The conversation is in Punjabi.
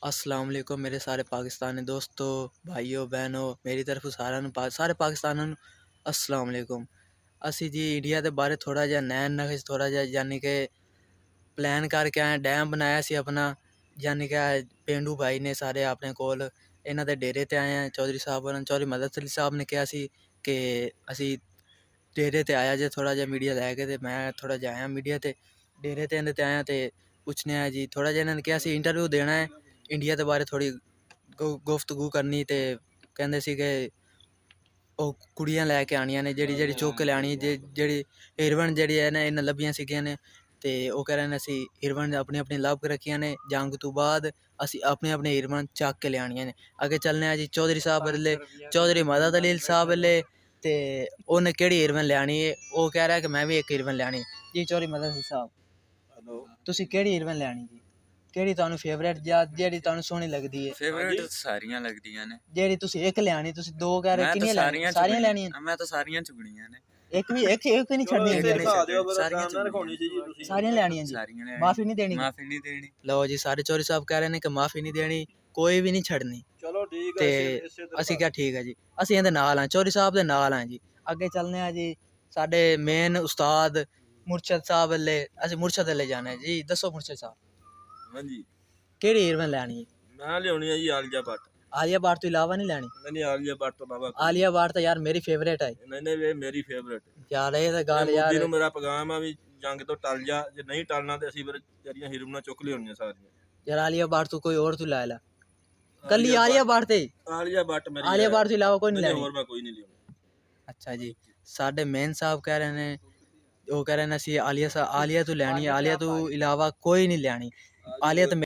अस्सलाम वालेकुम मेरे सारे पाकिस्तानी दोस्तों भाइयों बहनों मेरी तरफ सारे पाकिस्तानों ਨੂੰ अस्सलाम वालेकुम। ਅਸੀਂ ਜੀ ਇੰਡੀਆ ਦੇ ਬਾਰੇ ਥੋੜਾ ਜਿਹਾ ਨੈਣ ਨਕਸ਼ ਥੋੜਾ ਜਿਹਾ ਯਾਨੀ ਕਿ ਪਲਾਨ ਕਰਕੇ ਆਏ ਡੈਮ ਬਣਾਇਆ ਸੀ ਆਪਣਾ ਯਾਨੀ ਕਿ ਪੇਂਡੂ ਭਾਈ ਨੇ ਸਾਰੇ ਆਪਣੇ ਕੋਲ ਇਹਨਾਂ ਦੇ ਡੇਰੇ ਤੇ ਆਏ ਆ ਚੌਧਰੀ ਸਾਹਿਬ ਉਹਨਾਂ ਚੌਧਰੀ ਮਦਦ ਅਲੀ ਸਾਹਿਬ ਨੇ ਕਿਹਾ ਸੀ ਕਿ ਅਸੀਂ ਡੇਰੇ ਤੇ ਆਇਆ ਜੇ ਥੋੜਾ ਜਿਹਾ ਮੀਡੀਆ ਲੈ ਕੇ ਤੇ ਮੈਂ ਥੋੜਾ ਜਿਹਾ ਆਇਆ ਮੀਡੀਆ ਤੇ ਡੇਰੇ ਤੇ ਇਹਦੇ ਤੇ ਆਇਆ ਤੇ ਪੁੱਛਣੇ ਆ ਜੀ ਥੋੜਾ ਜਿਹਾ ਇਹਨਾਂ ਨੇ ਕਿਹਾ ਸੀ ਇੰਟਰਵਿਊ ਦੇਣਾ ਹੈ ਇੰਡੀਆ ਦੇ ਬਾਰੇ ਥੋੜੀ ਗੁਫ਼ਤਗੂ ਕਰਨੀ ਤੇ ਕਹਿੰਦੇ ਸੀ ਕਿ ਉਹ ਕੁੜੀਆਂ ਲੈ ਕੇ ਆਣੀਆਂ ਨੇ ਜਿਹੜੀ ਚੁੱਕ ਕੇ ਲਿਆਣੀ ਜਿਹੜੀ ਹੀਰੋਇਨ ਜਿਹੜੀ ਹੈ ਨਾ ਇਹਨਾਂ ਲੱਭੀਆਂ ਸੀਗੀਆਂ ਨੇ ਤੇ ਉਹ ਕਹਿ ਰਹੇ ਨੇ ਅਸੀਂ ਹੀਰੋਇਨ ਆਪਣੀ ਲੱਭ ਕੇ ਰੱਖੀਆਂ ਨੇ ਜੰਗ ਤੋਂ ਬਾਅਦ ਅਸੀਂ ਆਪਣੀ ਹੀਰੋਇਨ ਚੱਕ ਕੇ ਲਿਆਣੀਆਂ ਨੇ ਅੱਗੇ ਚੱਲਨੇ ਆ ਜੀ ਚੌਧਰੀ ਸਾਹਿਬ ਵੱਲੇ ਚੌਧਰੀ ਮਦਦ ਅਲੀ ਸਾਹਿਬ ਵੱਲੇ ਤੇ ਉਹਨੇ ਕਿਹੜੀ ਹੀਰੋਇਨ ਲਿਆਣੀ ਹੈ ਉਹ ਕਹਿ ਰਿਹਾ ਕਿ ਮੈਂ ਵੀ ਇੱਕ ਹੀਰੋਇਨ ਲਿਆਣੀ ਜੀ ਚੌਧਰੀ ਮਦਦ ਅਲੀ ਸਾਹਿਬ ਤੁਸੀਂ ਕਿਹੜੀ ਹੀਰੋਇਨ ਲਿਆਣੀ ਜੀ ਕਿਹੜੀ ਤੁਹਾਨੂੰ ਫੇਵਰੇਟ ਜਾਂ ਜਿਹੜੀ ਤੁਹਾਨੂੰ ਸੋਹਣੀ ਲੱਗਦੀ ਹੈ ਫੇਵਰੇਟ ਸਾਰੀਆਂ ਲੱਗਦੀਆਂ ਨੇ ਜਿਹੜੀ ਤੁਸੀਂ ਇੱਕ ਲਿਆਣੀ ਤੁਸੀਂ ਦੋ ਕਹਿ ਰਹੇ ਕਿੰਨੀਆਂ ਲੈਣੀਆਂ ਸਾਰੀਆਂ ਲੈਣੀਆਂ ਮੈਂ ਤਾਂ ਸਾਰੀਆਂ ਚੁਗਣੀਆਂ ਨੇ ਇੱਕ ਨਹੀਂ ਛੱਡਣੀ ਸਾਰੀਆਂ ਲੈਣੀਆਂ ਜੀ ਮਾਫੀ ਨਹੀਂ ਦੇਣੀ ਲਓ ਜੀ ਸਾਰੇ ਚੌਧਰੀ ਸਾਹਿਬ ਕਹਿ ਰਹੇ ਨੇ ਕਿ ਮਾਫੀ ਨਹੀਂ ਦੇਣੀ ਕੋਈ ਵੀ ਨਹੀਂ ਛੱਡਣੀ ਚਲੋ ਠੀਕ ਤੇ ਹੈ ਅਸੀਂ ਕਿਹਾ ਠੀਕ ਹੈ ਜੀ ਅਸੀਂ ਇਹਦੇ ਨਾਲ ਆ ਚੌਧਰੀ ਸਾਹਿਬ ਦੇ ਨਾਲ ਆ ਜੀ ਅੱਗੇ ਚੱਲਨੇ ਆ ਜੀ ਸਾਡੇ ਮੇਨ ਉਸਤਾਦ ਮੁਰਸ਼ਦ ਸਾਹਿਬ ਵੱਲੇ ਅਸੀਂ ਮੁਰਸ਼ਦ ਵੱਲੇ ਜਾਣਾ ਜੀ ਦੱਸੋ ਮੁਰਸ਼ਦ ਸਾਹਿਬ ਹਾਂਜੀ ਕਿਹੜੀ ਹੀਰੋਇਨ ਲੈਣੀ ਹੈ ਮੈਂ ਲਿਆਉਣੀ ਹੈ ਜੀ ਆਲੀਆ ਭੱਟ ਆਲੀਆ ਭੱਟ ਤੋਂ ਇਲਾਵਾ ਨਹੀਂ ਲੈਣੀ ਨਹੀਂ ਆਲੀਆ ਭੱਟ ਤੋਂ ਇਲਾਵਾ ਆਲੀਆ ਭੱਟ ਤਾਂ ਯਾਰ ਮੇਰੀ ਫੇਵਰੇਟ ਹੈ ਨਹੀਂ ਇਹ ਮੇਰੀ ਫੇਵਰੇਟ ਯਾਰ ਇਹ ਤਾਂ ਗੱਲ ਯਾਰ ਮੋਦੀ ਨੂੰ ਮੇਰਾ ਪੈਗਾਮ ਆ ਵੀ ਜੰਗ ਤੋਂ ਟਲ ਜਾ ਜੇ ਨਹੀਂ ਟਲਣਾ ਤੇ ਅਸੀਂ ਫਿਰ ਤੇਰੀਆਂ ਹੀਰੋਇਨਾਂ ਚੁੱਕ ਲਿਆਉਣੀਆਂ ਸਾਰੀਆਂ ਯਾਰ ਆਲੀਆ ਭੱਟ ਤੋਂ ਕੋਈ ਹੋਰ ਤੂੰ ਲੈ ਲੈ ਕੱਲੀ ਆਲੀਆ ਭੱਟ ਤੇ ਆਲੀਆ ਭੱਟ ਮੇਰੀ ਆਲੀਆ ਭੱਟ ਤੋਂ ਇਲਾਵਾ ਕੋਈ ਨਹੀਂ ਲੈਣੀ ਹੋਰ ਮੈਂ ਕੋਈ ਨਹੀਂ ਲਿਆਉਣਾ ਅੱਛਾ ਜੀ ਸਾਡੇ ਮੇਨ ਸਾਹਿਬ ਕਹਿ ਰਹੇ ਨੇ ਉਹ ਕਹਿ ਰਹੇ ਨੇ ਅਸੀਂ ਆਲੀਆ ਤੋਂ ਲੈਣੀ ਹੈ ਆਲੀਆ ਤੋਂ ਇਲਾਵਾ ਕੋਈ ਨਹੀਂ ਲੈਣੀ ਆਲੀਆ ਤਾਂ